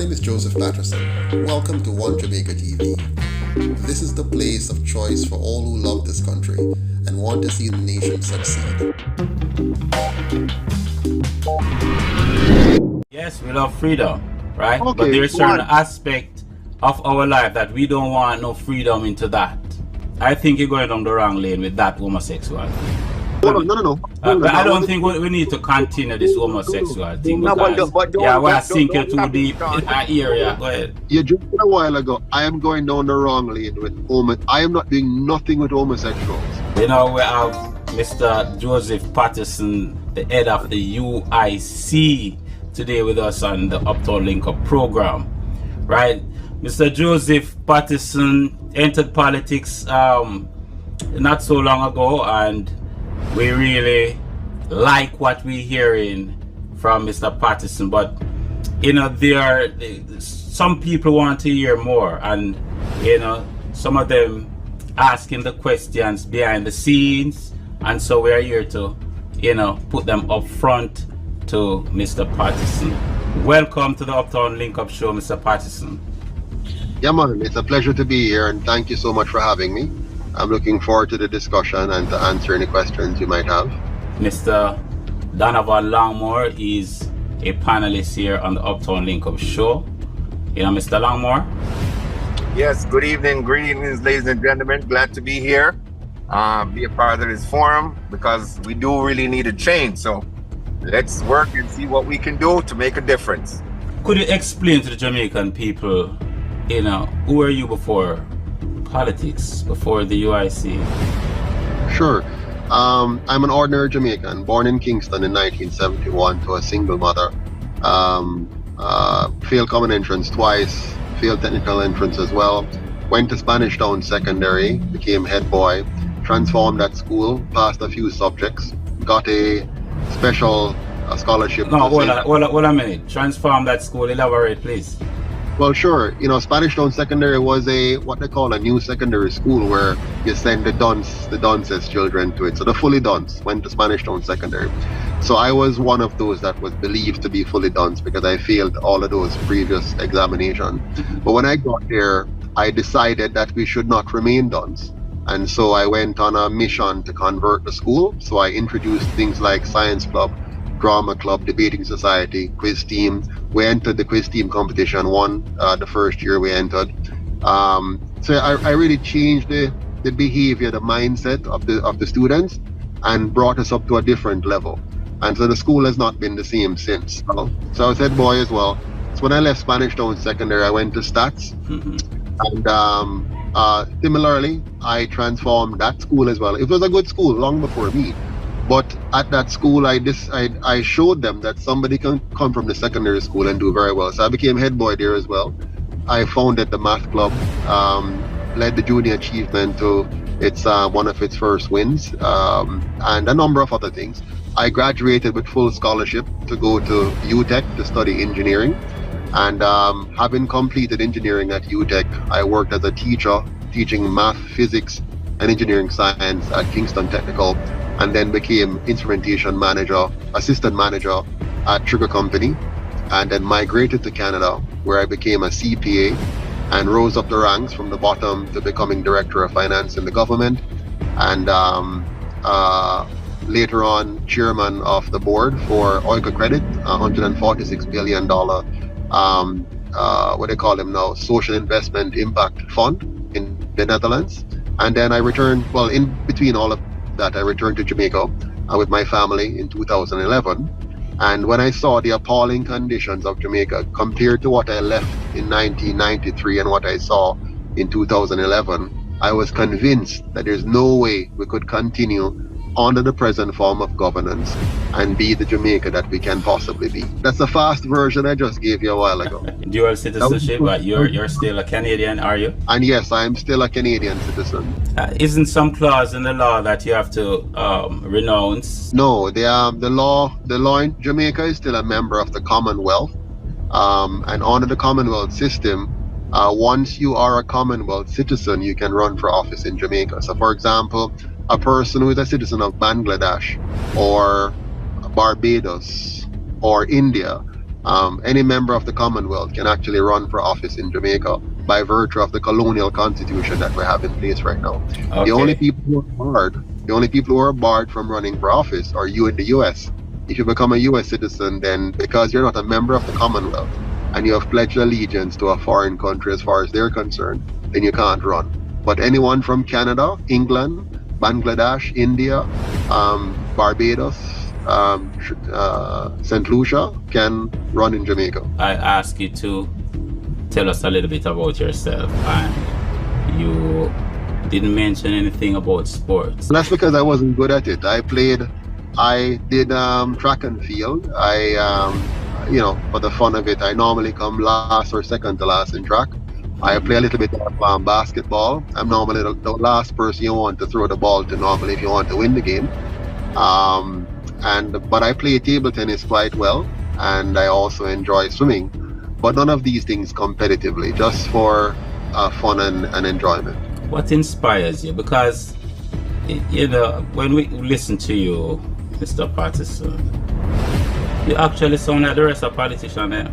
name is Joseph Patterson. Welcome to One Jamaica TV. This is the place of choice for all who love this country and want to see the nation succeed. Yes, we love freedom, right? Okay, but there's certain aspect of our life that we don't want no freedom into that. I think you're going down the wrong lane with that homosexual thing. No. But I don't think we need to continue this homosexual thing because we're sinking too deep in that area. Go ahead. You just said a while ago, I am going down the wrong lane with I am not doing nothing with homosexuals. You know, we have Mr. Joseph Patterson, the head of the UIC, today with us on the Uptown Link Up program, right? Mr. Joseph Patterson entered politics not so long ago, and we really like what we're hearing from Mr. Patterson, but you know, some people want to hear more, and you know, some of them asking the questions behind the scenes, and so we're here to, you know, put them up front to Mr. Patterson. Welcome to the Uptown Link Up show, Mr. Patterson. Yeah, man, it's a pleasure to be here, and thank you so much for having me. I'm looking forward to the discussion and to answer any questions you might have. Mr. Donovan Longmore is a panelist here on the Uptown Link Up show. You know, Mr. Longmore? Yes, good evening, greetings, ladies and gentlemen. Glad to be here, be a part of this forum, because we do really need a change. So let's work and see what we can do to make a difference. Could you explain to the Jamaican people, you know, who were you before politics, before the UIC? Sure. I'm an ordinary Jamaican, born in Kingston in 1971 to a single mother. Failed common entrance twice, failed technical entrance as well. Went to Spanish Town Secondary, became head boy, transformed at school, passed a few subjects, got a special scholarship. No, hold a minute. Transform that school, elaborate please. Well, sure. You know, Spanish Town Secondary was what they call a new secondary school where you send the dunces children to it. So the fully dunce went to Spanish Town Secondary. So I was one of those that was believed to be fully dunce because I failed all of those previous examinations. But when I got there, I decided that we should not remain dunce. And so I went on a mission to convert the school. So I introduced things like science club, drama club, debating society, quiz team. We entered the quiz team competition, won the first year we entered. So I really changed the behavior, the mindset of the students, and brought us up to a different level. And so the school has not been the same since. So I was head boy as well. So when I left Spanish Town Secondary, I went to Stats. And similarly, I transformed that school as well. It was a good school long before me. But at that school, I showed them that somebody can come from the secondary school and do very well. So I became head boy there as well. I founded the math club, led the junior achievement to one of its first wins, and a number of other things. I graduated with full scholarship to go to UTech to study engineering. And having completed engineering at UTech, I worked as a teacher, teaching math, physics, and engineering science at Kingston Technical, and then became instrumentation manager, assistant manager at Trigger Company, and then migrated to Canada, where I became a CPA and rose up the ranks from the bottom to becoming director of finance in the government, and later on chairman of the board for Oika Credit, $146 billion, what they call them now, social investment impact fund in the Netherlands. And then I returned, well, in between all of that, I returned to Jamaica with my family in 2011. And when I saw the appalling conditions of Jamaica compared to what I left in 1993 and what I saw in 2011, I was convinced that there's no way we could continue under the present form of governance and be the Jamaica that we can possibly be. That's a fast version I just gave you a while ago. Dual citizenship, but you're still a Canadian, are you? And yes, I'm still a Canadian citizen. Isn't some clause in the law that you have to renounce? No, the law in Jamaica is still a member of the Commonwealth, and under the Commonwealth system, once you are a Commonwealth citizen, you can run for office in Jamaica. So, for example, a person who is a citizen of Bangladesh or Barbados or India Any member of the Commonwealth can actually run for office in Jamaica by virtue of the colonial constitution that we have in place right now. Okay. The only people who are barred from running for office are you in the US. If you become a US citizen, then because you're not a member of the Commonwealth and you have pledged allegiance to a foreign country as far as they're concerned, then you can't run. But anyone from Canada, England, Bangladesh, India, Barbados, St. Lucia can run in Jamaica. I ask you to tell us a little bit about yourself, and you didn't mention anything about sports. That's because I wasn't good at it. I did track and field. For the fun of it, I normally come last or second to last in track. I play a little bit of basketball. I'm normally the last person you want to throw the ball to normally if you want to win the game. But I play table tennis quite well, and I also enjoy swimming. But none of these things competitively, just for fun and enjoyment. What inspires you? Because, when we listen to you, Mr. Patterson, you actually sound like the rest of politicians there.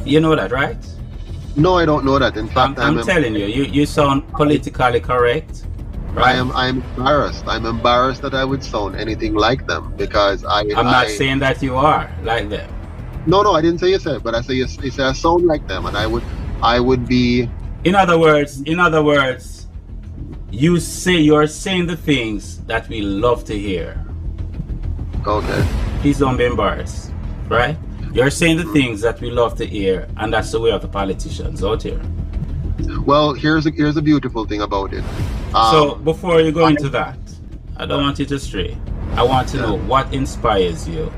You know that, right? No, I don't know that. In fact, I'm telling you, you sound politically correct. Right? I'm embarrassed. I'm embarrassed that I would sound anything like them because I'm not saying that you are like them. No, I didn't say you said, but I say you say I sound like them, and I would be. In other words, you're saying the things that we love to hear. Okay. Please don't be embarrassed, right? You're saying the things that we love to hear, and that's the way of the politicians out here. Well, here's a beautiful thing about it. So before you go into that, I don't want you to stray. I want to know what inspires you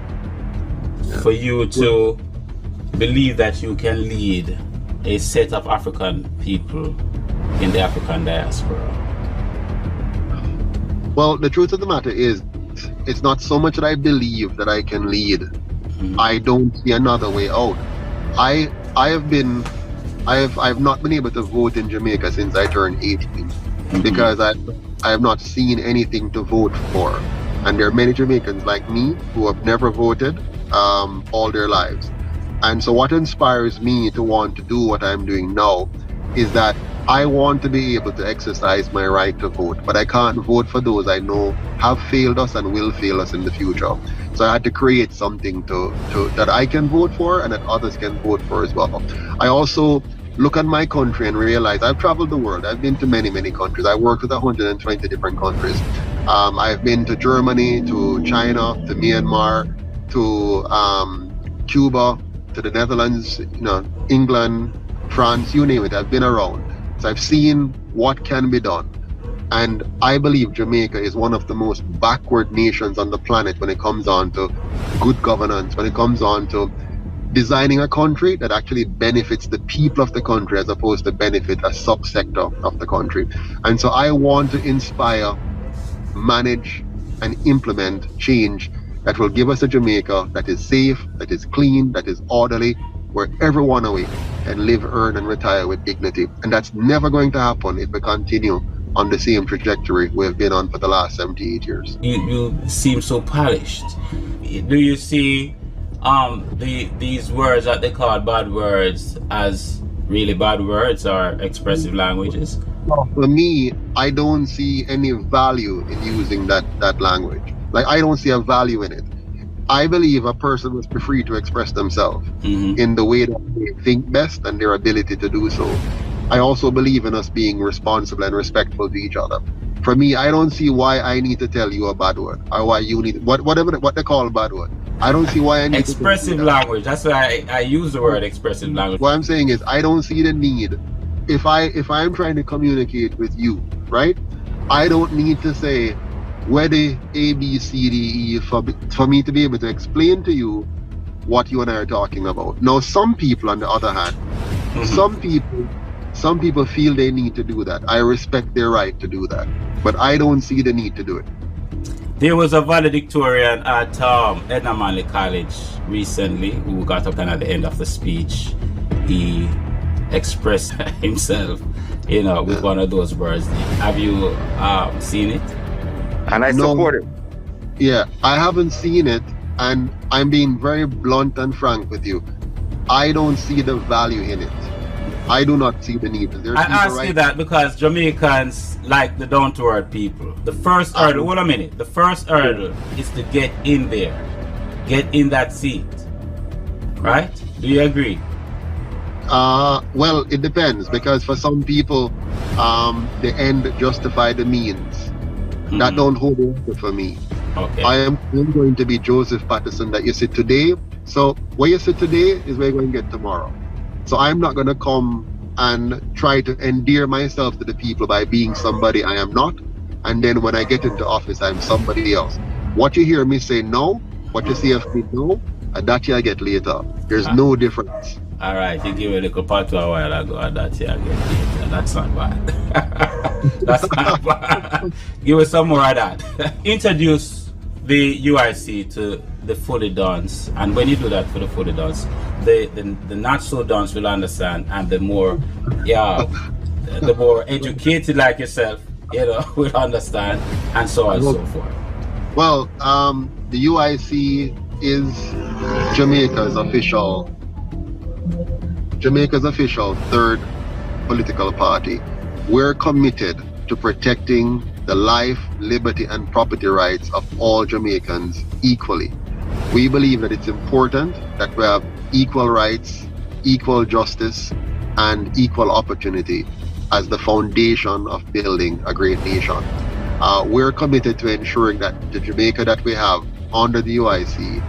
for you to believe that you can lead a set of African people in the African diaspora. Well, the truth of the matter is, it's not so much that I believe that I can lead. I don't see another way out. I have not been able to vote in Jamaica since I turned 18 because I have not seen anything to vote for. And there are many Jamaicans like me who have never voted all their lives. And so what inspires me to want to do what I'm doing now is that I want to be able to exercise my right to vote, but I can't vote for those I know have failed us and will fail us in the future. So I had to create something to that I can vote for and that others can vote for as well. I also look at my country and realize I've traveled the world. I've been to many, many countries. I worked with 120 different countries. I've been to Germany, to China, to Myanmar, to Cuba, to the Netherlands, England, France, you name it. I've been around. So I've seen what can be done. And I believe Jamaica is one of the most backward nations on the planet when it comes on to good governance, when it comes on to designing a country that actually benefits the people of the country as opposed to benefit a subsector of the country. And so I want to inspire, manage, and implement change that will give us a Jamaica that is safe, that is clean, that is orderly, where everyone away can live, earn, and retire with dignity. And that's never going to happen if we continue on the same trajectory we've been on for the last 78 years. You seem so polished. Do you see these words that they call bad words as really bad words or expressive languages? For me, I don't see any value in using that language. Like, I don't see a value in it. I believe a person must be free to express themselves in the way that they think best and their ability to do so. I also believe in us being responsible and respectful to each other. For me, I don't see why I need to tell you a bad word or why you need what they call a bad word. I don't see why I need expressive language. That's why I use the word expressive language. What I'm saying is I don't see the need. If I'm trying to communicate with you, right? I don't need to say where the A, B, C, D, E for me to be able to explain to you what you and I are talking about. Now, some people, on the other hand, some people feel they need to do that. I respect their right to do that, but I don't see the need to do it. There was a valedictorian at Edna Manley College recently who got up and at the end of the speech, he expressed himself, with one of those words. Have you seen it? And I support it. Yeah, I haven't seen it, and I'm being very blunt and frank with you. I don't see the value in it. I do not see the need. I ask you that because Jamaicans like the down-to-earth people. The first hurdle, wait a minute, the first hurdle is to get in there, get in that seat, right? Do you agree? Well, it depends, because for some people, the end justify the means. That don't hold water for me. Okay. I am going to be Joseph Patterson that you see today. So where you sit today is where you're going to get tomorrow. So I'm not going to come and try to endear myself to the people by being somebody I am not. And then when I get into office, I'm somebody else. What you hear me say no, what you see of me no, and that I get later. There's no difference. All right, you give a little part a while ago, and that I get later. That's not bad. That's not bad. Give us some more of that. Introduce the UIC to the fully dance, and when you do that for the fully dance, the not so dance will understand, and the more the more educated like yourself, will understand, and so on and so forth. Well, the UIC is Jamaica's official third political party. We're committed to protecting the life, liberty, and property rights of all Jamaicans equally. We believe that it's important that we have equal rights, equal justice, and equal opportunity as the foundation of building a great nation. We're committed to ensuring that the Jamaica that we have under the UIC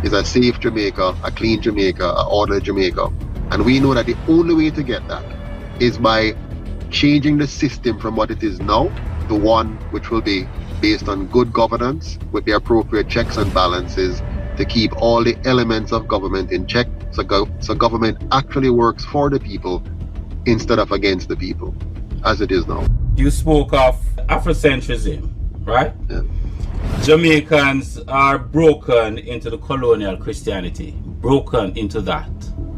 is a safe Jamaica, a clean Jamaica, an orderly Jamaica. And we know that the only way to get that is by changing the system from what it is now to one which will be based on good governance with the appropriate checks and balances to keep all the elements of government in check, so government actually works for the people instead of against the people, as it is now. You spoke of Afrocentrism, right? Yeah. Jamaicans are broken into the colonial Christianity, broken into that,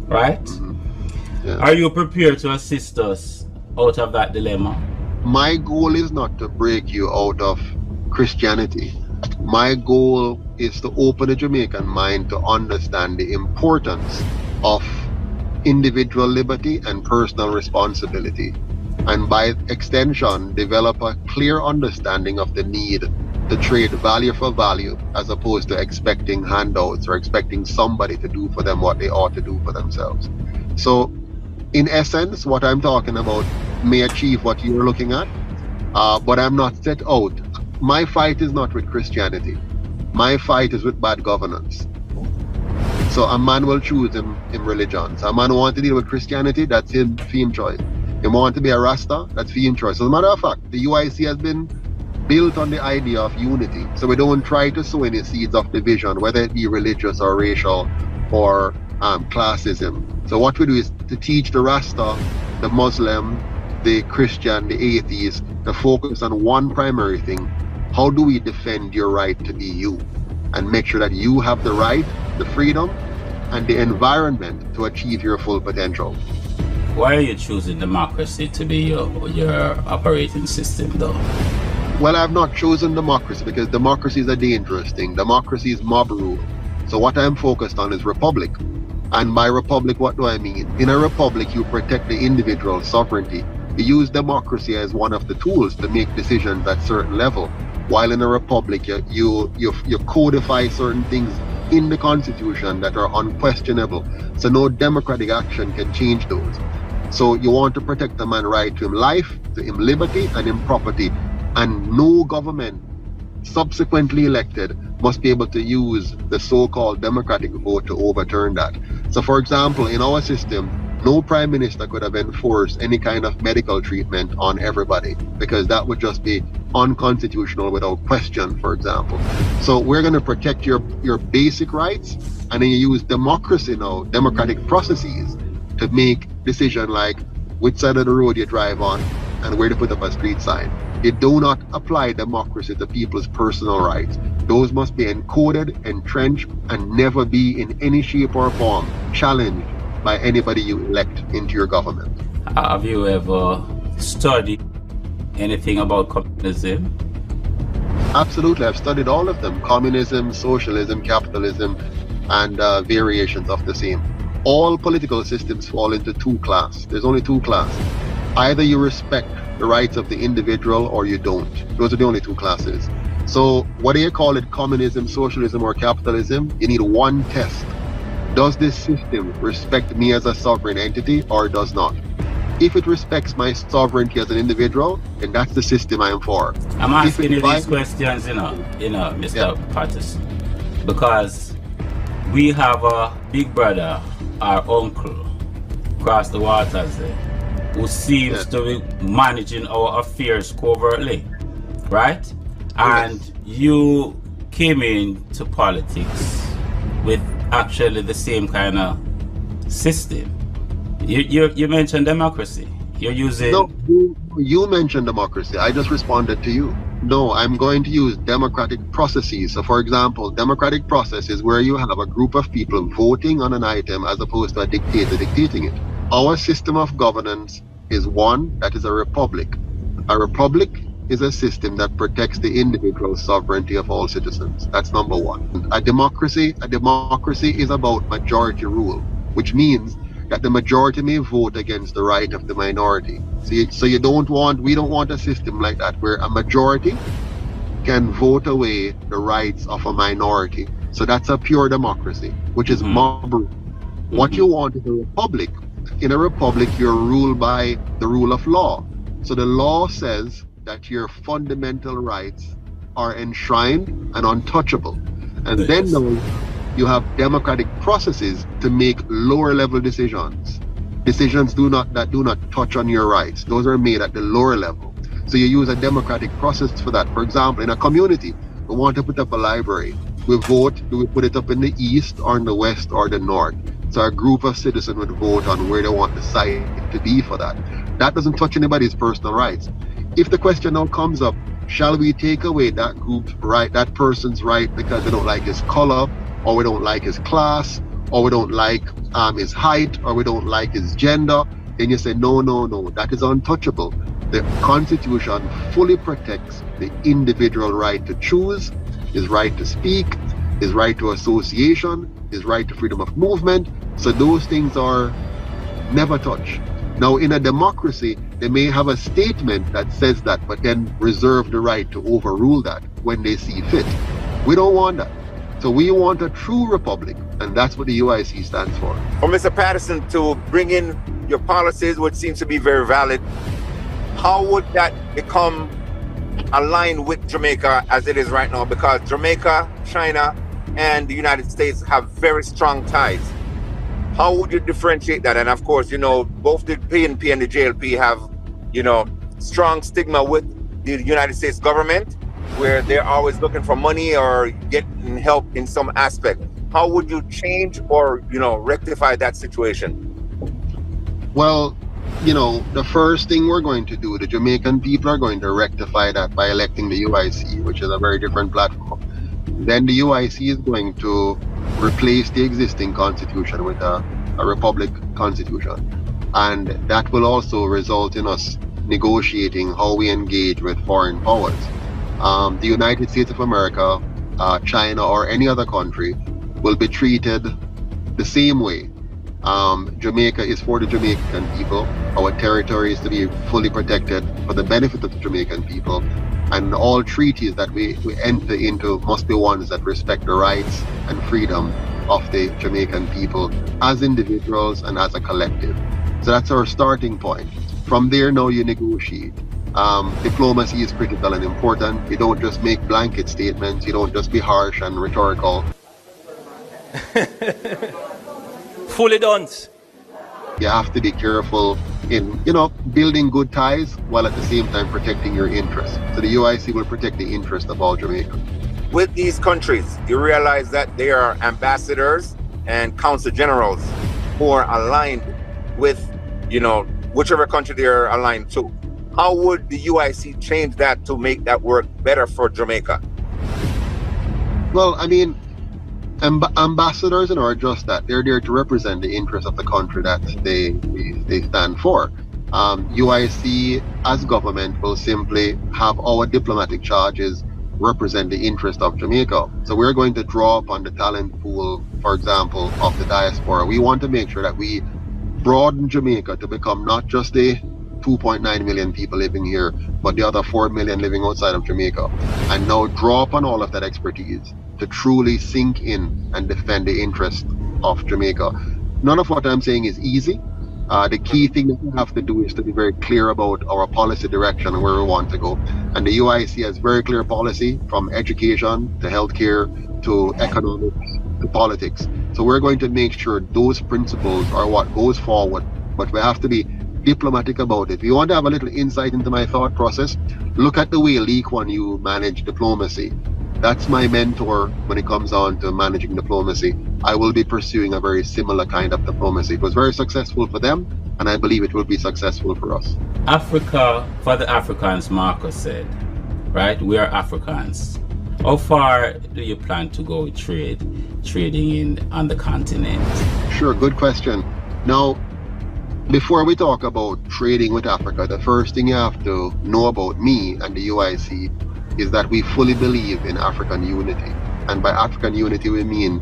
right? Mm-hmm. Yeah. Are you prepared to assist us out of that dilemma? My goal is not to break you out of Christianity. My goal is to open the Jamaican mind to understand the importance of individual liberty and personal responsibility, and by extension develop a clear understanding of the need to trade value for value as opposed to expecting handouts or expecting somebody to do for them what they ought to do for themselves. So in essence, what I'm talking about may achieve what you're looking at, but I'm not set out. My fight is not with Christianity. My fight is with bad governance. So a man will choose him religions. A man who wants to deal with Christianity, that's him choice. He want to be a Rasta, that's him choice. As a matter of fact, the UIC has been built on the idea of unity. So we don't try to sow any seeds of division, whether it be religious or racial or classism. So what we do is to teach the Rasta, the Muslim, the Christian, the atheist, to focus on one primary thing. How do we defend your right to be you and make sure that you have the right, the freedom, and the environment to achieve your full potential? Why are you choosing democracy to be your operating system, though? Well, I've not chosen democracy because democracy is a dangerous thing. Democracy is mob rule. So what I'm focused on is republic. And by republic, what do I mean? In a republic, you protect the individual sovereignty. You use democracy as one of the tools to make decisions at certain level. While in a republic, you codify certain things in the constitution that are unquestionable. So no democratic action can change those. So you want to protect the man's right to him life, to him liberty, and him property. And no government subsequently elected must be able to use the so-called democratic vote to overturn that. So for example, in our system, no prime minister could have enforced any kind of medical treatment on everybody because that would just be unconstitutional without question, for example. So we're going to protect your basic rights, and then you use democracy now, democratic processes, to make decision like which side of the road you drive on and where to put up a street sign. You do not apply democracy to people's personal rights. Those must be encoded, entrenched, and never be in any shape or form challenged by anybody you elect into your government. Have you ever studied anything about communism? Absolutely, I've studied all of them. Communism, socialism, capitalism, and variations of the same. All political systems fall into two classes. There's only two classes. Either you respect the rights of the individual or you don't. Those are the only two classes. So whether you call it communism, socialism, or capitalism, you need one test. Does this system respect me as a sovereign entity or does not? If it respects my sovereignty as an individual, then that's the system I am for. I'm asking you these questions, Mr. Patterson, because we have a big brother, our uncle, across the waters there, who seems to be managing our affairs covertly, right? And you came into politics with actually the same kind of system. You mentioned democracy. You're using... No, you mentioned democracy. I just responded to you. No, I'm going to use democratic processes. So for example, democratic process is where you have a group of people voting on an item as opposed to a dictator dictating it. Our system of governance is one that is a republic. A republic is a system that protects the individual sovereignty of all citizens. That's number one. A democracy is about majority rule, which means that the majority may vote against the right of the minority. So we don't want a system like that where a majority can vote away the rights of a minority. So that's a pure democracy, which is mob rule. What you want is a republic. In a republic, you're ruled by the rule of law. So the law says that your fundamental rights are enshrined and untouchable. And then you have democratic processes to make lower level decisions. Decisions that do not touch on your rights. Those are made at the lower level. So you use a democratic process for that. For example, in a community, we want to put up a library. We vote, do we put it up in the east or in the west or the north? So a group of citizens would vote on where they want the site to be for that. That doesn't touch anybody's personal rights. If the question now comes up, shall we take away that group's right, that person's right because they don't like his color, or we don't like his class, or we don't like his height, or we don't like his gender, then you say, no, that is untouchable. The Constitution fully protects the individual right to choose, his right to speak, his right to association, his right to freedom of movement. So those things are never touched. Now, in a democracy, they may have a statement that says that, but then reserve the right to overrule that when they see fit. We don't want that. So we want a true republic, and that's what the UIC stands for. For Mr. Patterson to bring in your policies, which seems to be very valid, how would that become aligned with Jamaica as it is right now? Because Jamaica, China, and the United States have very strong ties. How would you differentiate that? And of course, both the PNP and the JLP have, strong stigma with the United States government, where they're always looking for money or getting help in some aspect. How would you change or, rectify that situation? Well, the first thing we're going to do, the Jamaican people are going to rectify that by electing the UIC, which is a very different platform. Then the UIC is going to replace the existing constitution with a republic constitution. And that will also result in us negotiating how we engage with foreign powers. The United States of America, China, or any other country will be treated the same way. Jamaica is for the Jamaican people. Our territory is to be fully protected for the benefit of the Jamaican people. And all treaties that we enter into must be ones that respect the rights and freedom of the Jamaican people as individuals and as a collective. So that's our starting point. From there, now you negotiate. Diplomacy is critical and important. You don't just make blanket statements. You don't just be harsh and rhetorical. Fully done. You have to be careful in, building good ties while at the same time protecting your interests. So the UIC will protect the interest of all Jamaicans. With these countries, you realize that they are ambassadors and consul generals who are aligned with, whichever country they are aligned to. How would the UIC change that to make that work better for Jamaica? Well, ambassadors are just that. They're there to represent the interests of the country that they stand for. UIC as government will simply have our diplomatic charges represent the interest of Jamaica. So we're going to draw upon the talent pool, for example, of the diaspora. We want to make sure that we broaden Jamaica to become not just the 2.9 million people living here, but the other 4 million living outside of Jamaica. And now draw upon all of that expertise to truly sink in and defend the interest of Jamaica. None of what I'm saying is easy. The key thing that we have to do is to be very clear about our policy direction and where we want to go. And the UIC has very clear policy, from education to healthcare to economics to politics. So we're going to make sure those principles are what goes forward, but we have to be diplomatic about it. If you want to have a little insight into my thought process, look at the way Lee Kuan Yew managed diplomacy. That's my mentor when it comes on to managing diplomacy. I will be pursuing a very similar kind of diplomacy. It was very successful for them, and I believe it will be successful for us. Africa for the Africans, Marcus said, right? We are Africans. How far do you plan to go with trading on the continent? Sure, good question. Now, before we talk about trading with Africa, the first thing you have to know about me and the UIC is that we fully believe in African unity. And by African unity, we mean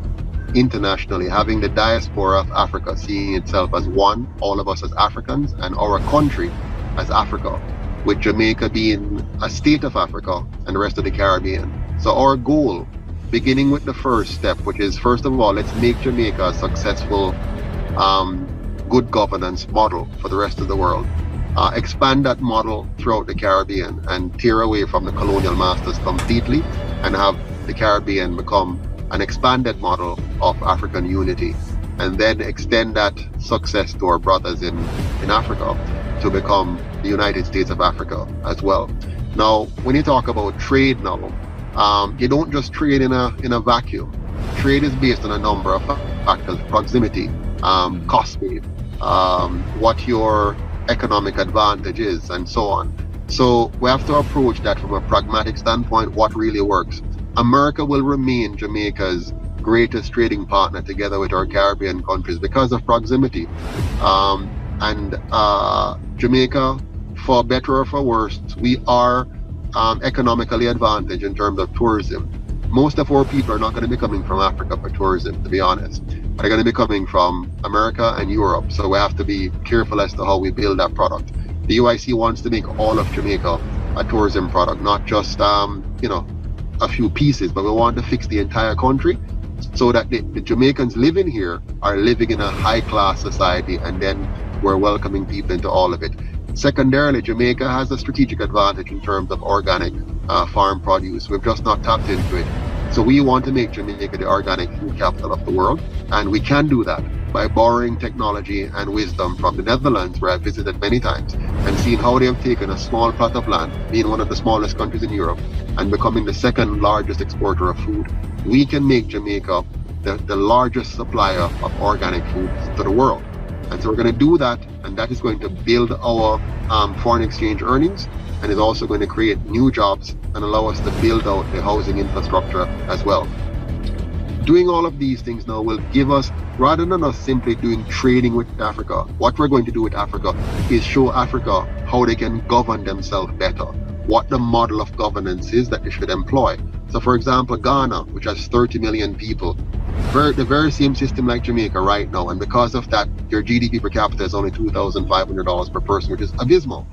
internationally, having the diaspora of Africa seeing itself as one, all of us as Africans, and our country as Africa, with Jamaica being a state of Africa and the rest of the Caribbean. So our goal, beginning with the first step, which is, first of all, let's make Jamaica a successful good governance model for the rest of the world. Expand that model throughout the Caribbean and tear away from the colonial masters completely, and have the Caribbean become an expanded model of African unity, and then extend that success to our brothers in Africa to become the United States of Africa as well. Now, when you talk about trade now, you don't just trade in a vacuum. Trade is based on a number of factors: proximity, cost base, what your economic advantage is, and so on. So we have to approach that from a pragmatic standpoint, what really works. America will remain Jamaica's greatest trading partner together with our Caribbean countries because of proximity. Jamaica, for better or for worse, we are economically advantaged in terms of tourism. Most of our people are not going to be coming from Africa for tourism, to be honest. They're going to be coming from America and Europe. So we have to be careful as to how we build that product. The UIC wants to make all of Jamaica a tourism product, not just a few pieces, but we want to fix the entire country so that the Jamaicans living here are living in a high-class society, and then we're welcoming people into all of it. Secondarily, Jamaica has a strategic advantage in terms of organic farm produce. We've just not tapped into it. So we want to make Jamaica the organic food capital of the world, and we can do that by borrowing technology and wisdom from the Netherlands, where I've visited many times, and seeing how they have taken a small plot of land, being one of the smallest countries in Europe, and becoming the second largest exporter of food. We can make Jamaica the largest supplier of organic food to the world. And so we're going to do that, and that is going to build our foreign exchange earnings, and is also going to create new jobs and allow us to build out the housing infrastructure as well. Doing all of these things now will give us, rather than us simply doing trading with Africa, what we're going to do with Africa is show Africa how they can govern themselves better, what the model of governance is that they should employ. So for example, Ghana, which has 30 million people, the very same system like Jamaica right now, and because of that, your GDP per capita is only $2,500 per person, which is abysmal.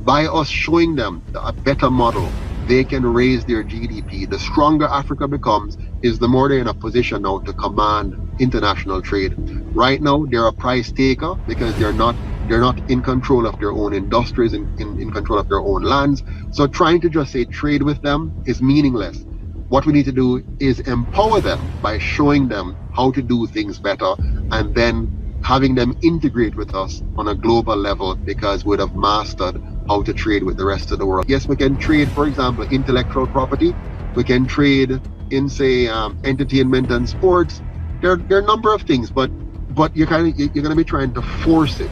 By us showing them a better model, they can raise their GDP. The stronger Africa becomes is the more they're in a position now to command international trade. Right now, they're a price taker because they're not in control of their own industries, in control of their own lands. So trying to just say trade with them is meaningless. What we need to do is empower them by showing them how to do things better, and then having them integrate with us on a global level, because we'd have mastered how to trade with the rest of the world. Yes, we can trade, for example, intellectual property. We can trade in, say, entertainment and sports. There are a number of things, but you're going to be trying to force it,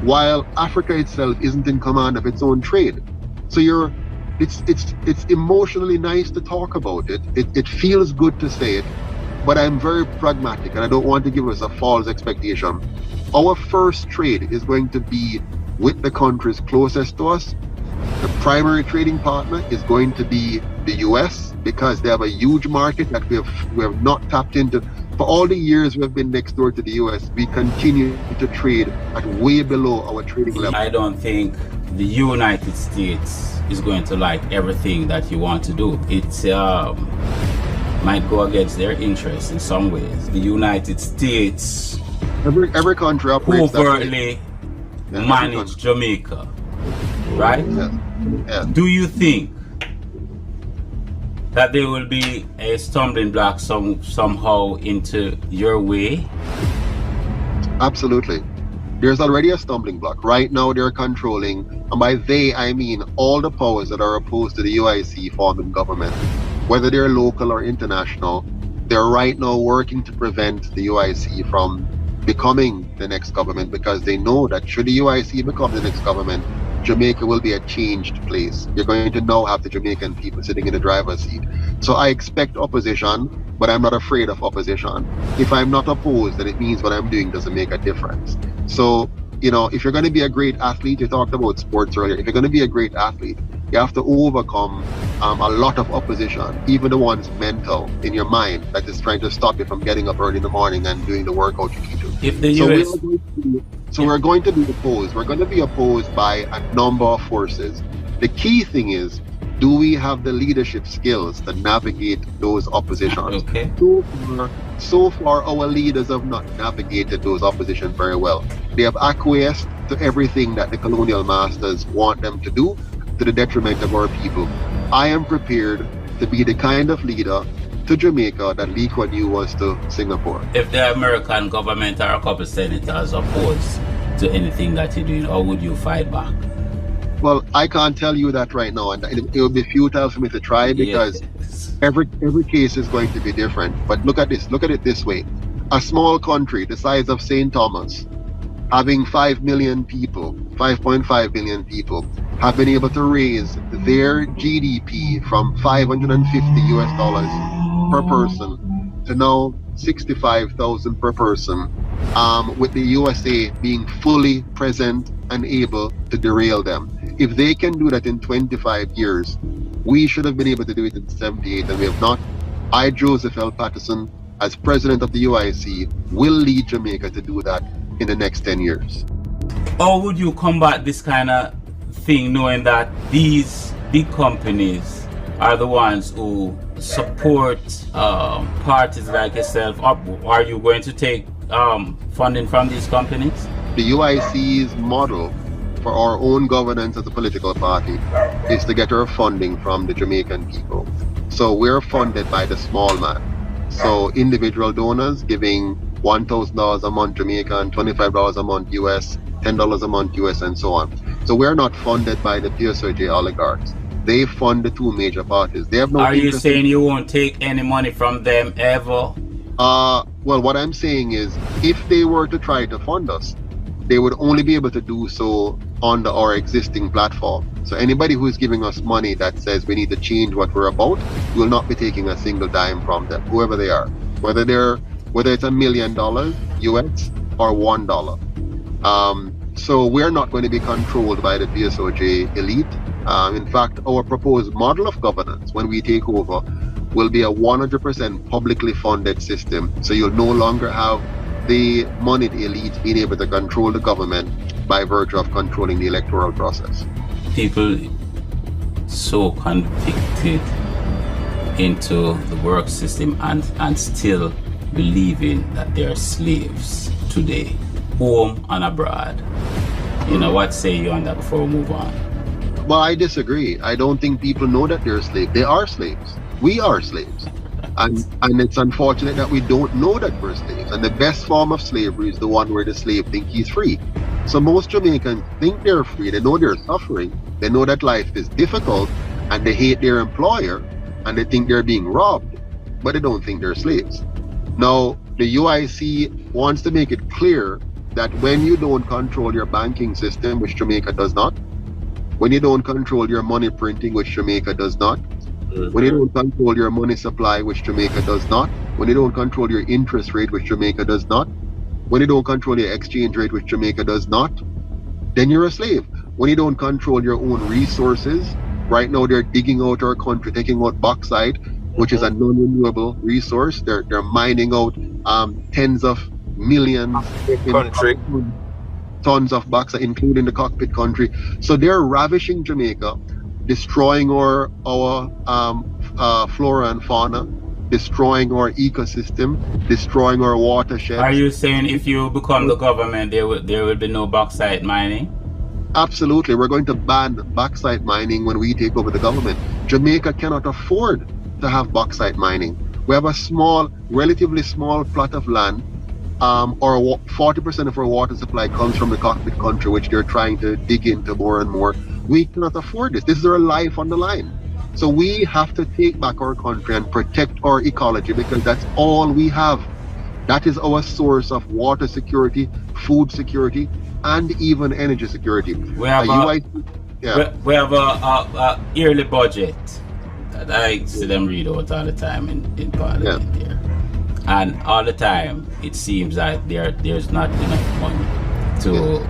while Africa itself isn't in command of its own trade. So it's emotionally nice to talk about it. It feels good to say it, but I'm very pragmatic, and I don't want to give us a false expectation. Our first trade is going to be with the countries closest to us, The primary trading partner is going to be the US because they have a huge market that we have not tapped into. For all the years we've been next door to the US, we continue to trade at way below our trading level. I don't think the United States is going to like everything that you want to do. It might go against their interests in some ways. The United States every country operates overtly manage Jamaica, right? Yeah. Do you think that there will be a stumbling block somehow into your way? Absolutely. There's already a stumbling block. Right now they're controlling, and by they I mean all the powers that are opposed to the UIC forming government, whether they're local or international. They're right now working to prevent the UIC from becoming the next government, because they know that should the UIC become the next government, Jamaica will be a changed place. You're going to now have the Jamaican people sitting in the driver's seat. So I expect opposition, but I'm not afraid of opposition. If I'm not opposed, then it means what I'm doing doesn't make a difference. So, you know, if you're going to be a great athlete, you talked about sports earlier, if you're going to be a great athlete, you have to overcome a lot of opposition, even the ones mental in your mind that is trying to stop you from getting up early in the morning and doing the workout you need to. If the US... we're going to be opposed. We're going to be opposed by a number of forces. The key thing is, do we have the leadership skills to navigate those oppositions? Okay. So far, our leaders have not navigated those oppositions very well. They have acquiesced to everything that the colonial masters want them to do, to the detriment of our people. I am prepared to be the kind of leader to Jamaica that Lee Kuan Yew was to Singapore. If the American government or a couple senators opposed to anything that you're doing, how would you fight back? Well, I can't tell you that right now, and it would be futile for me to try, because every case is going to be different. But look at it this way. A small country the size of St. Thomas, having 5 million people, 5.5 million people, have been able to raise their GDP from $550 US per person to now 65,000 per person, with the USA being fully present and able to derail them. If they can do that in 25 years, we should have been able to do it in 78, and we have not. I, Joseph L. Patterson, as president of the UIC, will lead Jamaica to do that in the next 10 years. How would you combat this kind of thing, knowing that these big companies are the ones who support parties like yourself? Are you going to take funding from these companies? The UIC's model for our own governance as a political party is to get our funding from the Jamaican people. So we're funded by the small man. So individual donors giving $1,000 a month Jamaican, $25 a month US, $10 a month US, and so on. So we're not funded by the PSOJ oligarchs. They fund the two major parties. They have no. Are you saying you won't take any money from them ever? Well, what I'm saying is, if they were to try to fund us, they would only be able to do so on our existing platform. So anybody who is giving us money that says we need to change what we're about, we will not be taking a single dime from them, whoever they are, whether it's $1 million US or $1. So we're not going to be controlled by the PSOJ elite. In fact, our proposed model of governance when we take over will be a 100% publicly funded system. So you'll no longer have the moneyed elite being able to control the government by virtue of controlling the electoral process. People so convicted into the work system and still believing that they're slaves today, home and abroad. You know, what say you on that before we move on? Well, I disagree. I don't think people know that they're slaves. They are slaves. We are slaves. And it's unfortunate that we don't know that we're slaves. And the best form of slavery is the one where the slave thinks he's free. So most Jamaicans think they're free. They know they're suffering. They know that life is difficult, and they hate their employer, and they think they're being robbed, but they don't think they're slaves. Now, the UIC wants to make it clear that when you don't control your banking system, which Jamaica does not, when you don't control your money printing, which Jamaica does not, when you don't control your money supply, which Jamaica does not, when you don't control your interest rate, which Jamaica does not, when you don't control your exchange rate, which Jamaica does not, then you're a slave. when you don't control your own resources. Right now they're digging out our country, taking out bauxite, which is a non-renewable resource. They're mining out tens of millions Country. tons of bauxite, including the cockpit country. So they're ravishing Jamaica, destroying our flora and fauna, destroying our ecosystem, destroying our watershed. Are you saying if you become the government, there will be no bauxite mining? Absolutely. We're going to ban bauxite mining when we take over the government. Jamaica cannot afford to have bauxite mining. We have a relatively small plot of land. Or 40% of our water supply comes from the cockpit country, which they're trying to dig into more and more. We cannot afford this. This is our life on the line. So we have to take back our country and protect our ecology, because that's all we have. That is our source of water security, food security, and even energy security. We have a yearly budget that I see them read out all the time in Parliament here. And all the time it seems like there's not enough money to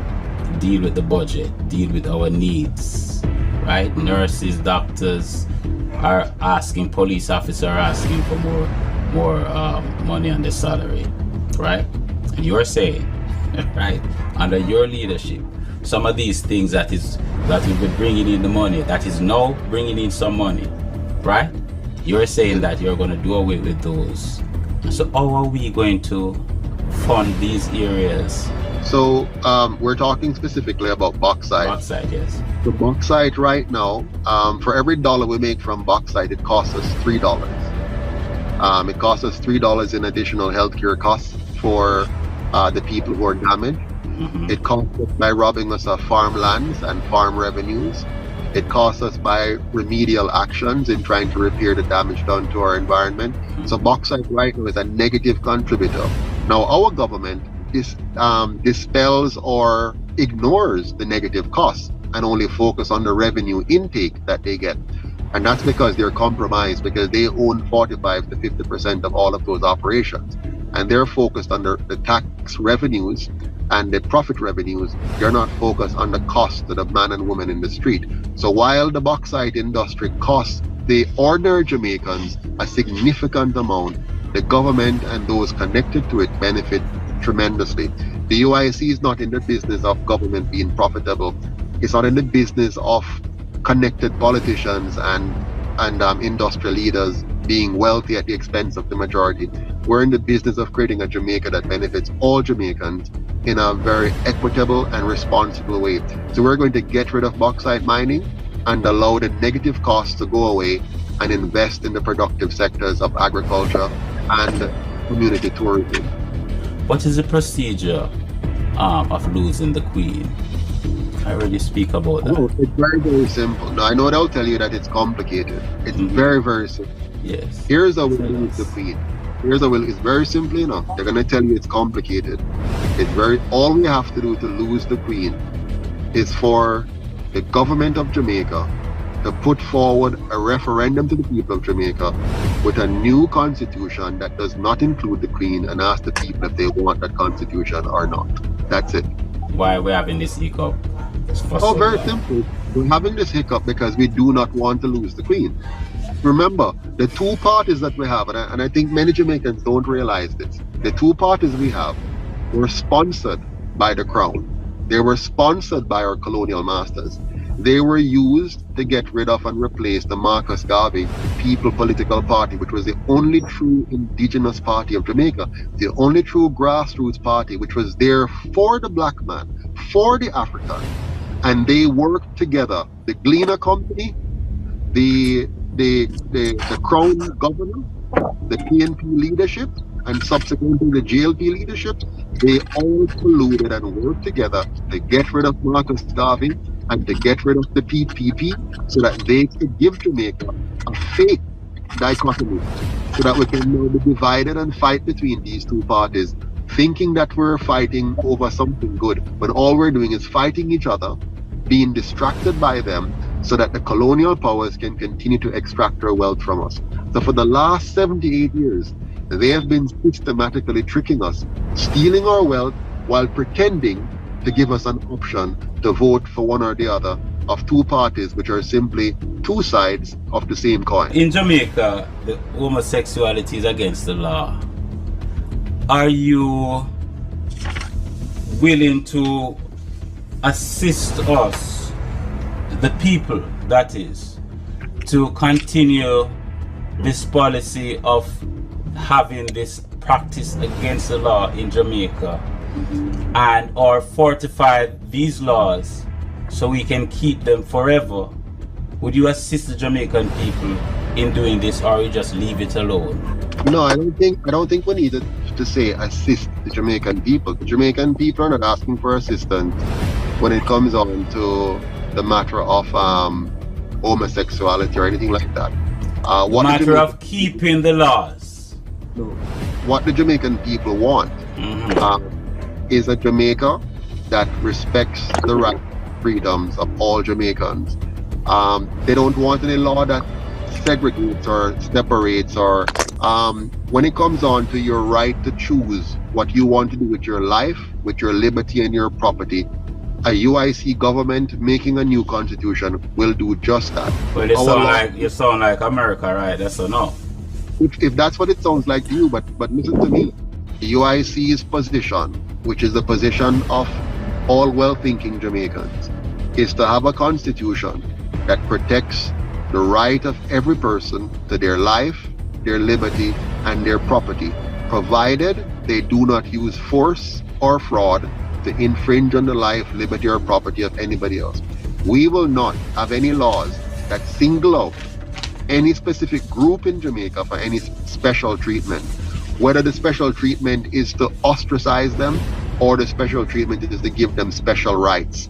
deal with the budget, deal with our needs, right? Nurses, doctors are asking, police officers are asking for more money on their salary, right? And you're saying, right, under your leadership, some of these things that will be bringing in the money, that is now bringing in some money, right? You're saying that you're going to do away with those. So how are we going to fund these areas? So we're talking specifically about bauxite. Bauxite, yes. The bauxite right now, for every dollar we make from bauxite, it costs us $3. It costs us $3 in additional healthcare costs for the people who are damaged. Mm-hmm. It costs us by robbing us of farmlands and farm revenues. It costs us by remedial actions in trying to repair the damage done to our environment. Mm-hmm. So bauxite right now is a negative contributor. Now our government dispels or ignores the negative costs and only focus on the revenue intake that they get. And that's because they're compromised, because they own 45 to 50% of all of those operations. And they're focused on the tax revenues and the profit revenues. They're not focused on the cost to the man and woman in the street. So while the bauxite industry costs the ordinary Jamaicans a significant amount, the government and those connected to it benefit tremendously. The UIC is not in the business of government being profitable. It's not in the business of connected politicians and industrial leaders being wealthy at the expense of the majority. We're in the business of creating a Jamaica that benefits all Jamaicans in a very equitable and responsible way. So we're going to get rid of bauxite mining and allow the negative costs to go away and invest in the productive sectors of agriculture and community tourism. What is the procedure of losing the Queen? I already speak about that. Oh, it's very, very simple. Now, I know they'll tell you that it's complicated. It's very, very simple. Yes. Here's how we lose the Queen. It's very simple enough. They're going to tell you it's complicated. All we have to do to lose the Queen is for the government of Jamaica to put forward a referendum to the people of Jamaica with a new constitution that does not include the Queen, and ask the people if they want that constitution or not. That's it. Why are we having this hiccup? Very simple. We're having this hiccup because we do not want to lose the Queen. Remember, the two parties that we have, and I think many Jamaicans don't realize this, the two parties we have were sponsored by the Crown. They were sponsored by our colonial masters. They were used to get rid of and replace the Marcus Garvey People Political Party, which was the only true indigenous party of Jamaica, the only true grassroots party, which was there for the black man, for the African. And they worked together. The Gleaner Company, the Crown Governor, the PNP leadership, and subsequently the JLP leadership, they all colluded and worked together to get rid of Marcus Garvey and to get rid of the PPP, so that they could give Jamaica a fake dichotomy, so that we can now be divided and fight between these two parties, thinking that we're fighting over something good, when all we're doing is fighting each other, being distracted by them, so that the colonial powers can continue to extract their wealth from us. So for the last 78 years, they have been systematically tricking us, stealing our wealth while pretending to give us an option to vote for one or the other of two parties which are simply two sides of the same coin. In Jamaica, the homosexuality is against the law. Are you willing to assist us, the people, that is, to continue this policy of having this practice against the law in Jamaica, and or fortify these laws so we can keep them forever? Would you assist the Jamaican people in doing this, or you just leave it alone? No, I don't think we need to say assist the Jamaican people. The Jamaican people are not asking for assistance when it comes on to the matter of homosexuality or anything like that. What matter of keeping the laws. No. What the Jamaican people want is a Jamaica that respects the right freedoms of all Jamaicans. They don't want any law that segregates or separates, or when it comes on to your right to choose what you want to do with your life, with your liberty and your property. A UIC government making a new constitution will do just that. Well, you sound like America, right? That's a no. If that's what it sounds like to you, but listen to me. The UIC's position, which is the position of all well-thinking Jamaicans, is to have a constitution that protects the right of every person to their life, their liberty, and their property, provided they do not use force or fraud to infringe on the life, liberty, or property of anybody else. We will not have any laws that single out any specific group in Jamaica for any special treatment, whether the special treatment is to ostracize them or the special treatment is to give them special rights.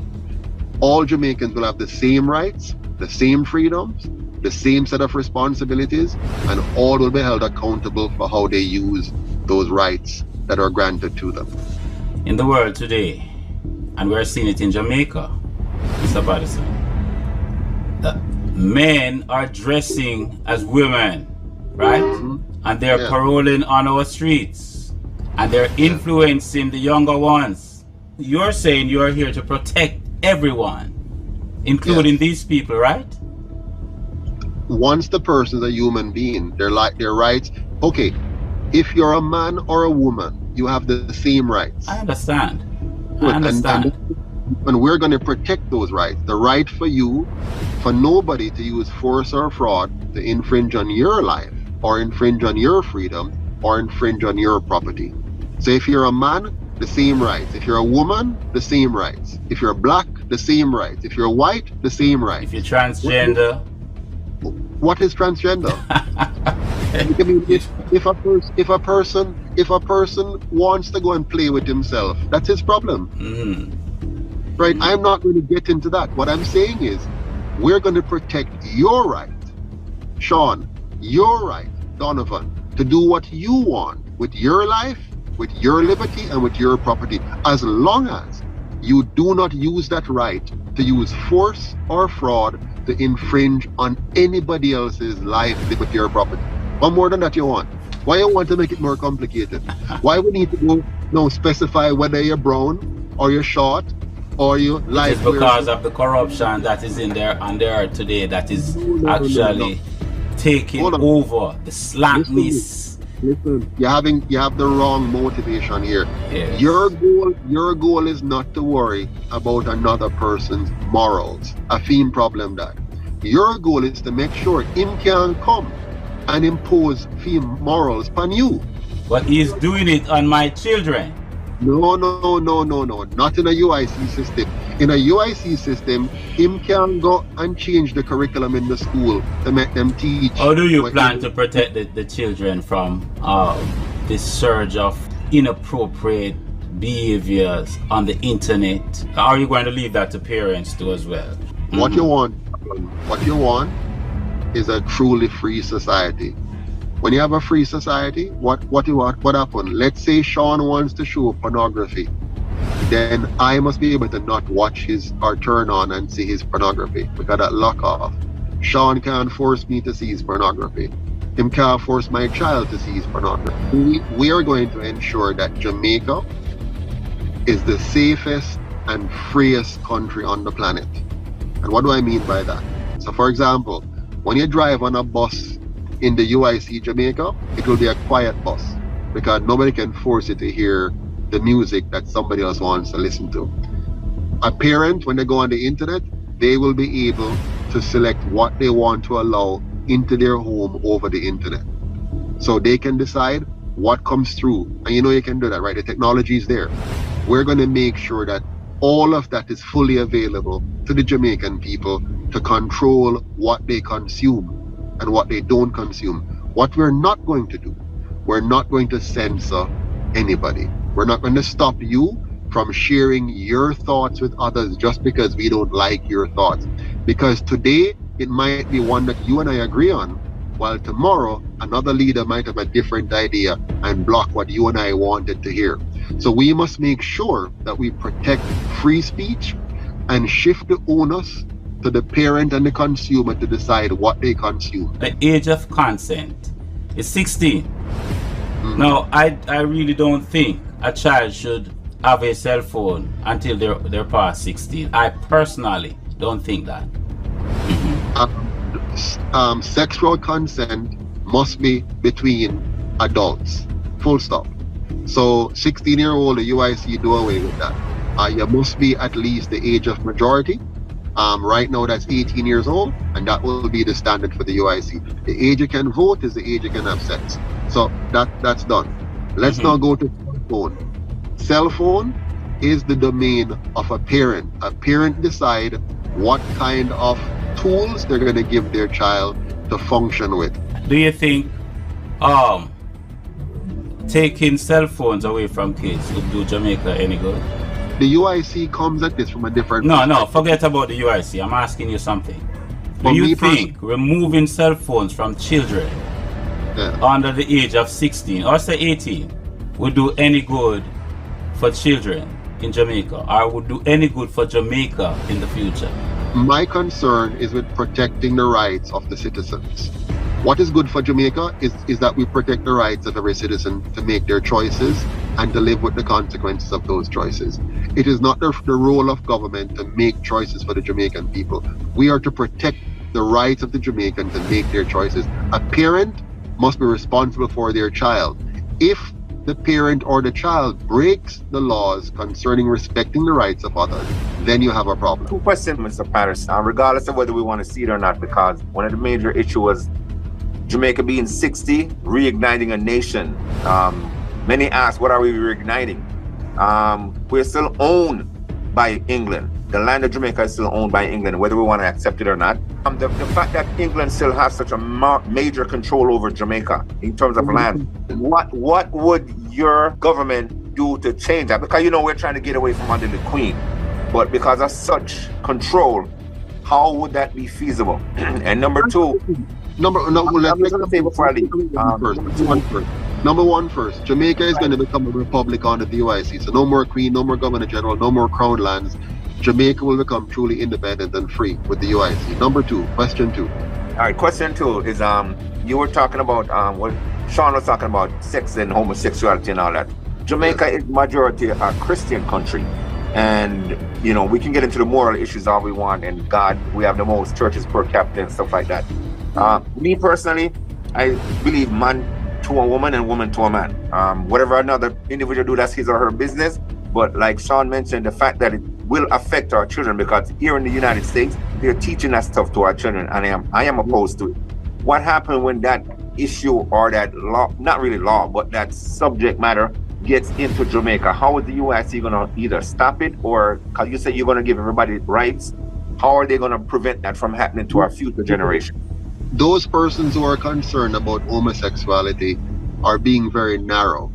All Jamaicans will have the same rights, the same freedoms, the same set of responsibilities, and all will be held accountable for how they use those rights that are granted to them. In the world today, and we're seeing it in Jamaica, Mr. Patterson, men are dressing as women, right? And they're paroling on our streets, and they're influencing the younger ones. You're saying you're here to protect everyone, including these people, right? Once the person's a human being, their rights. Okay, if you're a man or a woman, you have the same rights. I understand. Good. I understand. And we're going to protect those rights. The right for you, for nobody to use force or fraud to infringe on your life, or infringe on your freedom, or infringe on your property. So if you're a man, the same rights. If you're a woman, the same rights. If you're black, the same rights. If you're white, the same rights. If you're transgender. What is transgender? I mean, if a person wants to go and play with himself, that's his problem. Right? I'm not going to get into that. What I'm saying is, we're going to protect your right, Sean, your right, Donovan, to do what you want with your life, with your liberty, and with your property, as long as you do not use that right to use force or fraud to infringe on anybody else's life, liberty, or property. What more than that you want? Why you want to make it more complicated? Why we need to go now specify whether you're brown or you're short or you light? It's because of the corruption that is in there and there today that is actually taking over the slackness. Listen, you have the wrong motivation here. Yes. Your goal is not to worry about another person's morals. A theme problem that. Your goal is to make sure him can come and impose theme morals upon you. But he's doing it on my children. No. Not in a UIC system. In a UIC system, him can go and change the curriculum in the school to make them teach. How do you plan to protect the children from this surge of inappropriate behaviors on the internet? Are you going to leave that to parents too as well? What you want is a truly free society. When you have a free society, what happens? Let's say Sean wants to show pornography. Then I must be able to not watch his or turn on and see his pornography because that lock off. Sean can't force me to see his pornography. Him can't force my child to see his pornography. We are going to ensure that Jamaica is the safest and freest country on the planet. And what do I mean by that? So for example, when you drive on a bus in the UIC Jamaica, it will be a quiet bus because nobody can force you to hear the music that somebody else wants to listen to. A parent, when they go on the internet, they will be able to select what they want to allow into their home over the internet. So they can decide what comes through. And you know you can do that, right? The technology is there. We're going to make sure that all of that is fully available to the Jamaican people to control what they consume and what they don't consume. What we're not going to do, we're not going to censor anybody. We're not going to stop you from sharing your thoughts with others just because we don't like your thoughts. Because today, it might be one that you and I agree on, while tomorrow, another leader might have a different idea and block what you and I wanted to hear. So we must make sure that we protect free speech and shift the onus to the parent and the consumer to decide what they consume. The age of consent is 16. Now, I really don't think a child should have a cell phone until they're past 16. I personally don't think that. Sexual consent must be between adults, full stop. So 16-year-old, the UIC do away with that. You must be at least the age of majority. Right now that's 18 years old, and that will be the standard for the UIC. The age you can vote is the age you can have sex. So that's done. Let's now go to cell phone. Cell phone is the domain of a parent. A parent decide what kind of tools they're going to give their child to function with. Do you think taking cell phones away from kids would do Jamaica any good? The UIC comes at this from a different No, forget about the UIC. I'm asking you something. Do you think removing cell phones from children under the age of 16 or say 18 would do any good for children in Jamaica, or would do any good for Jamaica in the future? My concern is with protecting the rights of the citizens. What is good for Jamaica is that we protect the rights of every citizen to make their choices and to live with the consequences of those choices. It is not the role of government to make choices for the Jamaican people. We are to protect the rights of the Jamaican to make their choices. A parent must be responsible for their child. If the parent or the child breaks the laws concerning respecting the rights of others, then you have a problem. Two questions, Mr. Patterson, regardless of whether we want to see it or not, because one of the major issues was Jamaica being 60, reigniting a nation. Many ask, what are we reigniting? We're still owned by England. The land of Jamaica is still owned by England, whether we want to accept it or not. The fact that England still has such a major control over Jamaica in terms of land, what would your government do to change that? Because, you know, we're trying to get away from under the Queen, but because of such control, how would that be feasible? And number two, Number one first. Jamaica is going to become a republic under the UIC. So no more Queen, no more Governor General, no more Crown lands. Jamaica will become truly independent and free with the UIC. Number two, question two. All right, question two is you were talking about what Sean was talking about, sex and homosexuality and all that. Jamaica is majority a Christian country, and you know we can get into the moral issues all we want. And God, we have the most churches per capita and stuff like that. Me personally, I believe man to a woman and woman to a man. Whatever another individual do, that's his or her business. But like Sean mentioned, the fact that it will affect our children, because here in the United States, they're teaching that stuff to our children, and I am opposed to it. What happened when that issue or that law, not really law, but that subject matter gets into Jamaica? How is the UIC going to either stop it, or, because you say you're going to give everybody rights, how are they going to prevent that from happening to our future generation? Those persons who are concerned about homosexuality are being very narrow.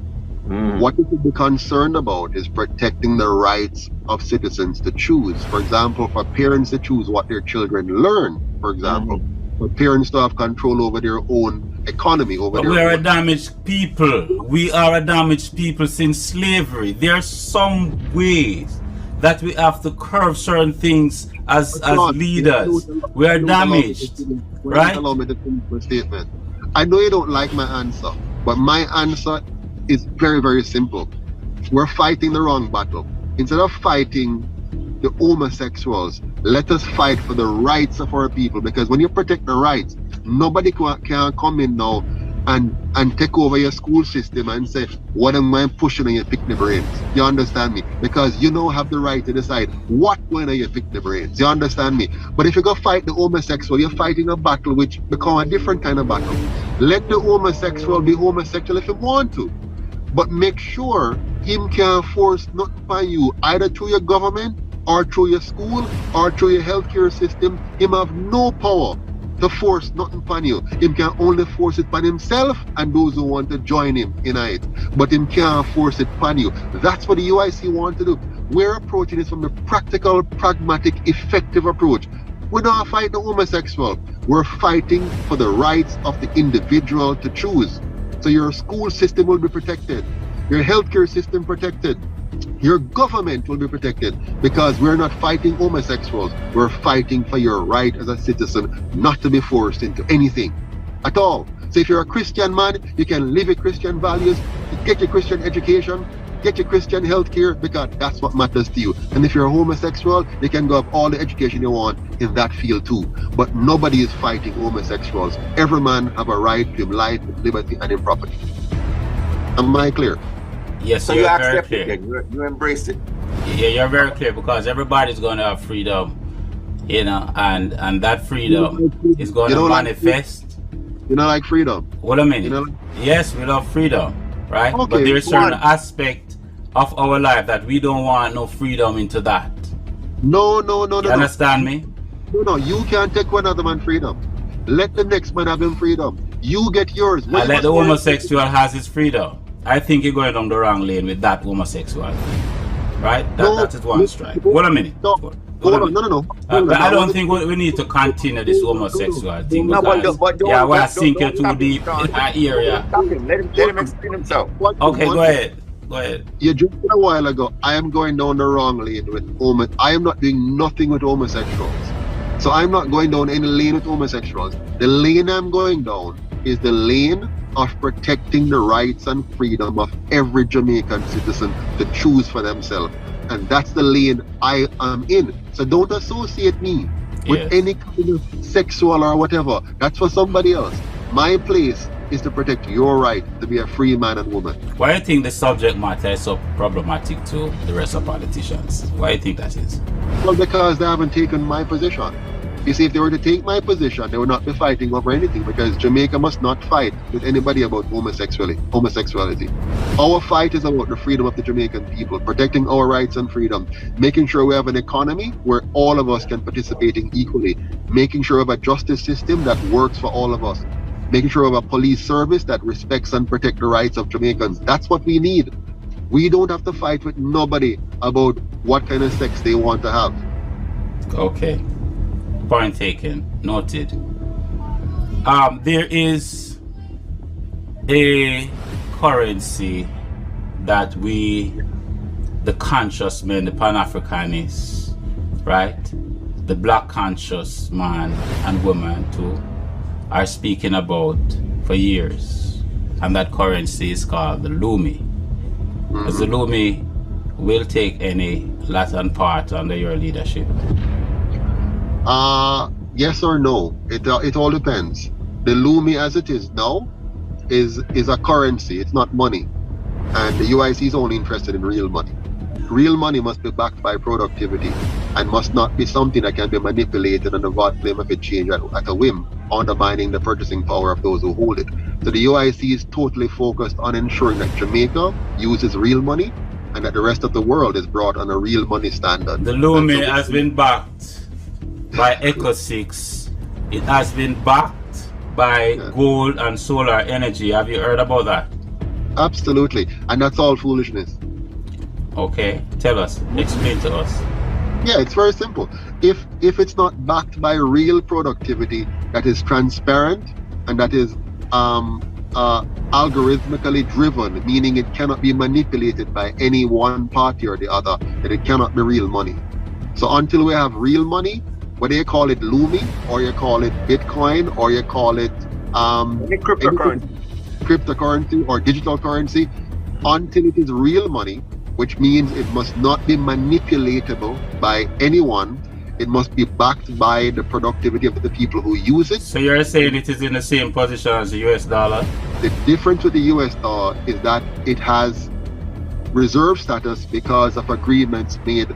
What you should be concerned about is protecting the rights of citizens to choose. For example, for parents to choose what their children learn, for example. For parents to have control over their own economy. We are a damaged people. We are a damaged people since slavery. There are some ways that we have to curb certain things as leaders. We are damaged, right? Allow me to finish my statement. I know you don't like my answer, but my answer is very, very simple. We're fighting the wrong battle. Instead of fighting the homosexuals. Let us fight for the rights of our people, because when you protect the rights, nobody can come in now and take over your school system and say, what am I pushing on your picnic brains? You understand me? Because you now have the right to decide what when are your picnic brains. You understand me? But if you go fight the homosexual, you're fighting a battle which become a different kind of battle. Let the homosexual be homosexual if you want to, but make sure him can't force nothing by you, either through your government or through your school or through your healthcare system. Him have no power to force nothing upon you. Him can only force it upon himself and those who want to join him in it. But him can't force it upon you. That's what the UIC want to do. We're approaching this from the practical, pragmatic, effective approach. We're not fighting the homosexual. We're fighting for the rights of the individual to choose. So your school system will be protected. Your healthcare system protected. Your government will be protected, because we're not fighting homosexuals. We're fighting for your right as a citizen not to be forced into anything at all. So if you're a Christian man, you can live your Christian values, get your Christian education, get your Christian healthcare, because that's what matters to you. And if you're a homosexual, you can go have all the education you want in that field too. But nobody is fighting homosexuals. Every man have a right to life, liberty, and in property. Am I clear? Yes, So you're you very accept clear. it, you embrace it. Yeah, you're very clear, because everybody's going to have freedom, you know, and that freedom is going to manifest. You know, like freedom. What a minute. You know, Yes, we love freedom, right? Okay, but there's go certain on. aspect of our life that we don't want no freedom into that. no. You understand me? No, you can't take one other man's freedom. Let the next man have him freedom. You get yours. I let the homosexual has his freedom. I think you're going down the wrong lane with that homosexual, right? That is one strike. Hold a minute. No, Hold hold a on, no. But I don't think we need to continue this homosexual thing, No, because but yeah, we're don't sinking too stop deep him, in that area. Stop him. Let him explain himself. Okay, go ahead. Go ahead. You just said a while ago, I am going down the wrong lane with I am not doing nothing with homosexuals. So I'm not going down any lane with homosexuals. The lane I'm going down is the lane of protecting the rights and freedom of every Jamaican citizen to choose for themselves. And that's the lane I am in. So don't associate me with any kind of sexual or whatever. That's for somebody else. My place is to protect your right to be a free man and woman. Why do you think the subject matter is so problematic to the rest of politicians? Why do you think that is? Well, because they haven't taken my position. You see, if they were to take my position, they would not be fighting over anything, because Jamaica must not fight with anybody about homosexuality. Our fight is about the freedom of the Jamaican people, protecting our rights and freedom, making sure we have an economy where all of us can participate in equally, making sure we have a justice system that works for all of us, making sure we have a police service that respects and protects the rights of Jamaicans. That's what we need. We don't have to fight with nobody about what kind of sex they want to have. Okay. Point taken. Noted. There is a currency that we, the conscious men, the Pan-Africanists, right? The black conscious man and woman too, are speaking about for years. And that currency is called the Lumi. As the Lumi will take any Latin part under your leadership? Yes or no. It all depends. The Lumi as it is now is a currency. It's not money. And the UIC is only interested in real money. Real money must be backed by productivity and must not be something that can be manipulated and the volume of exchange at a whim, undermining the purchasing power of those who hold it. So the UIC is totally focused on ensuring that Jamaica uses real money and that the rest of the world is brought on a real money standard. The Lumi has been backed by Eco6. It has been backed by gold and solar energy. Have you heard about that? Absolutely. And that's all foolishness. Okay, tell us, explain to us. Yeah, it's very simple. If it's not backed by real productivity that is transparent and that is algorithmically driven, meaning it cannot be manipulated by any one party or the other, then it cannot be real money. So until we have real money, whether you call it Lumi or you call it Bitcoin or you call it cryptocurrency or digital currency, until it is real money, which means it must not be manipulatable by anyone. It must be backed by the productivity of the people who use it. So you're saying it is in the same position as the US dollar? The difference with the US dollar is that it has reserve status because of agreements made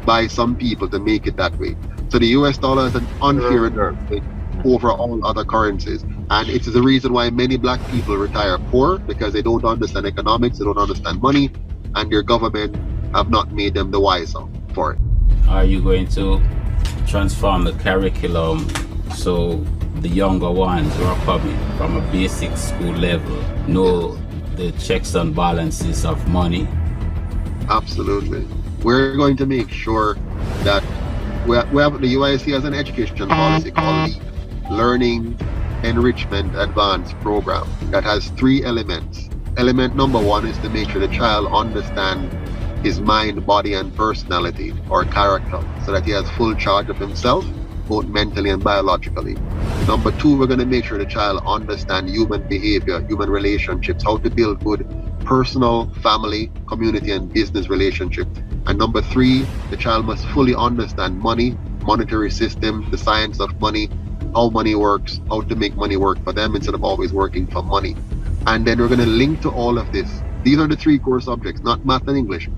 by some people to make it that way. So the US dollar is an unfair advantage over all other currencies. And it's the reason why many black people retire poor, because they don't understand economics, they don't understand money, and their government have not made them the wiser for it. Are you going to transform the curriculum so the younger ones who are coming from a basic school level know the checks and balances of money? Absolutely. We're going to make sure that we have the UIC has an education policy called the Learning Enrichment Advanced Program that has 3 elements. Element number 1 is to make sure the child understands his mind, body, and personality or character, so that he has full charge of himself, both mentally and biologically. Number 2, we're going to make sure the child understands human behavior, human relationships, how to build good personal, family, community, and business relationships. And number 3, the child must fully understand money, monetary system, the science of money, how money works, how to make money work for them instead of always working for money. And then we're going to link to all of this. These are the 3 core subjects, not math and English.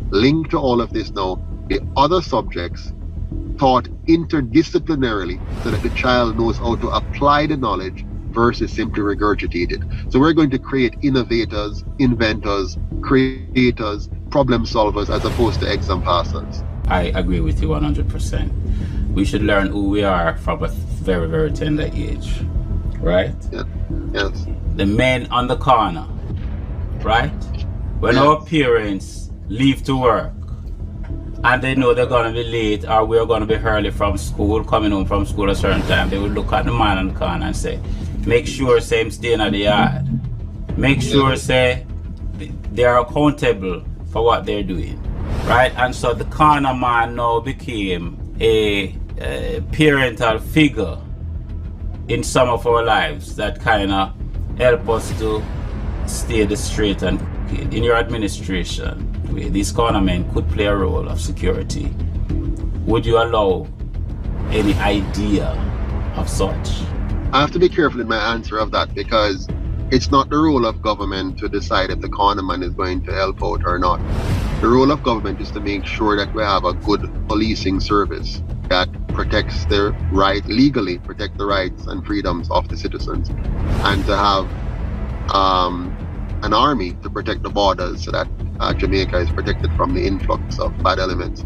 Link to all of this now, the other subjects taught interdisciplinarily so that the child knows how to apply the knowledge versus simply regurgitate it. So we're going to create innovators, inventors, creators, problem solvers, as opposed to exam passers. I agree with you 100%. We should learn who we are from a very, very tender age, right? Yeah. Yes. The men on the corner, right? When our parents leave to work and they know they're going to be late or we're going to be early from school, coming home from school at a certain time, they will look at the man on the corner and say, make sure say him staying at the yard. Make sure say they are accountable for what they're doing, right? And so the corner man now became a parental figure in some of our lives that kind of help us to stay the straight and in your administration. These corner men could play a role of security. Would you allow any idea of such? I have to be careful in my answer of that, because it's not the role of government to decide if the corner man is going to help out or not. The role of government is to make sure that we have a good policing service that protects the right, legally protect the rights and freedoms of the citizens, and to have an army to protect the borders so that Jamaica is protected from the influx of bad elements.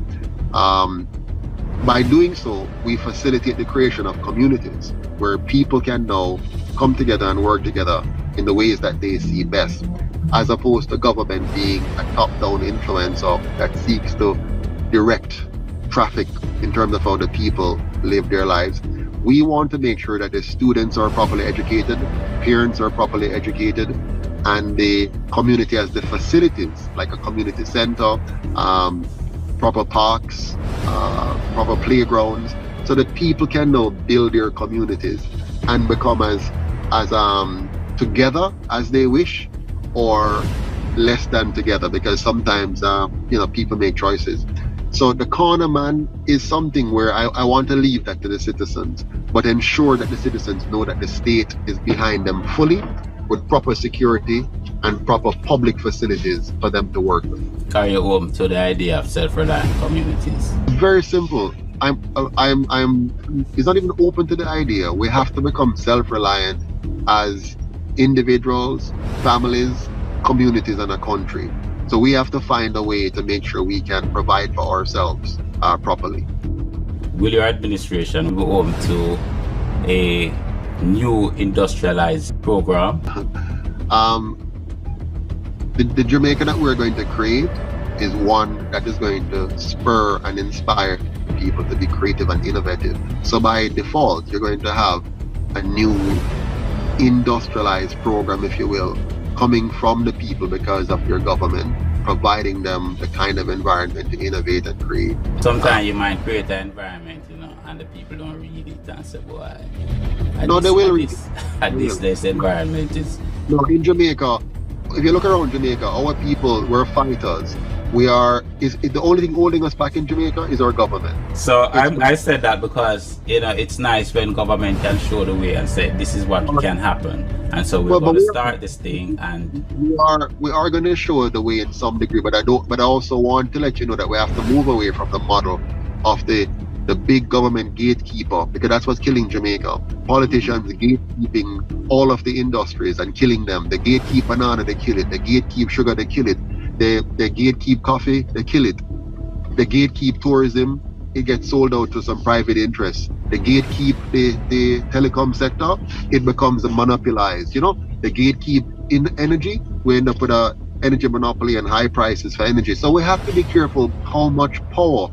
By doing so, we facilitate the creation of communities where people can now come together and work together in the ways that they see best, as opposed to government being a top-down influencer that seeks to direct traffic in terms of how the people live their lives. We want to make sure that the students are properly educated, parents are properly educated, and the community has the facilities like a community center, proper parks, proper playgrounds, so that people can now build their communities and become as together as they wish, or less than together, because sometimes people make choices. So the corner man is something where I want to leave that to the citizens, but ensure that the citizens know that the state is behind them fully, with proper security and proper public facilities for them to work with. Carry home to the idea of self-reliant communities. Very simple. It's not even open to the idea. We have to become self-reliant as individuals, families, communities, and a country. So we have to find a way to make sure we can provide for ourselves properly. Will your administration go home to a new industrialized program? The Jamaica that we're going to create is one that is going to spur and inspire people to be creative and innovative. So by default, you're going to have a new industrialized program, if you will, coming from the people because of your government, providing them the kind of environment to innovate and create. Sometimes you might create an environment, and the people don't read it and say, boy, they will read it. At this environment is... No, in Jamaica, if you look around Jamaica, our people were fighters. The only thing holding us back in Jamaica is our government. So I said that because it's nice when government can show the way and say this is what can happen, and so we're going to start this thing, and we are going to show the way in some degree, but I also want to let you know that we have to move away from the model of the big government gatekeeper, because that's what's killing Jamaica. Politicians gatekeeping all of the industries and killing them. The gatekeep banana, they kill it. The gatekeep sugar, they kill it. The gatekeep coffee, they kill it. The gatekeep tourism, it gets sold out to some private interests. The gatekeep the telecom sector, it becomes monopolized. The gatekeep in energy, we end up with a energy monopoly and high prices for energy. So we have to be careful how much power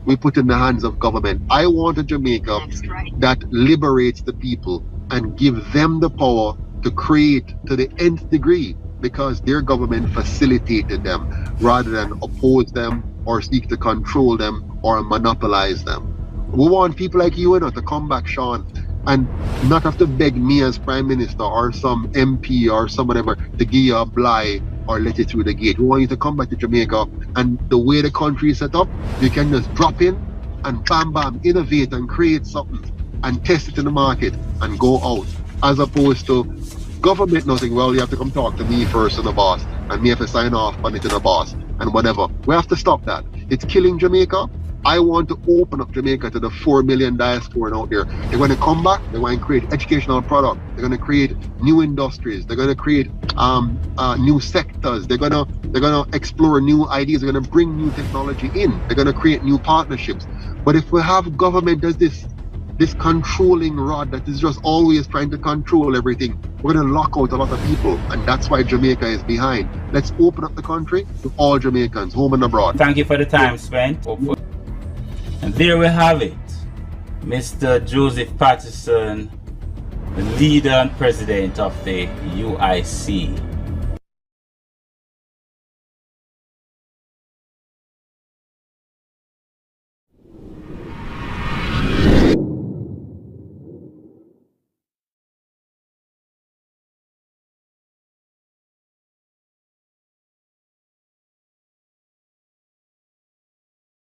we put in the hands of government. I want a Jamaica that liberates the people and give them the power to create to the nth degree, because their government facilitated them rather than oppose them or seek to control them or monopolize them. We want people like you to come back, Sean, and not have to beg me as Prime Minister or some MP or some whatever to give you a blight or let you through the gate. We want you to come back to Jamaica, and the way the country is set up, you can just drop in and bam, innovate and create something and test it in the market and go out, as opposed to government nothing. Well, you have to come talk to me first and the boss, and me have to sign off on it to the boss and whatever. We have to stop that. It's killing Jamaica. I want to open up Jamaica to the 4 million diaspora out there. They're going to come back. They're going to create educational product. They're going to create new industries. They're going to create new sectors. They're going to explore new ideas. They're going to bring new technology in. They're going to create new partnerships. But if we have government does this controlling rod that is just always trying to control everything, we're going to lock out a lot of people, and that's why Jamaica is behind. Let's open up the country to all Jamaicans, home and abroad. Thank you for the time spent. And there we have it, Mr. Joseph Patterson, the leader and president of the UIC.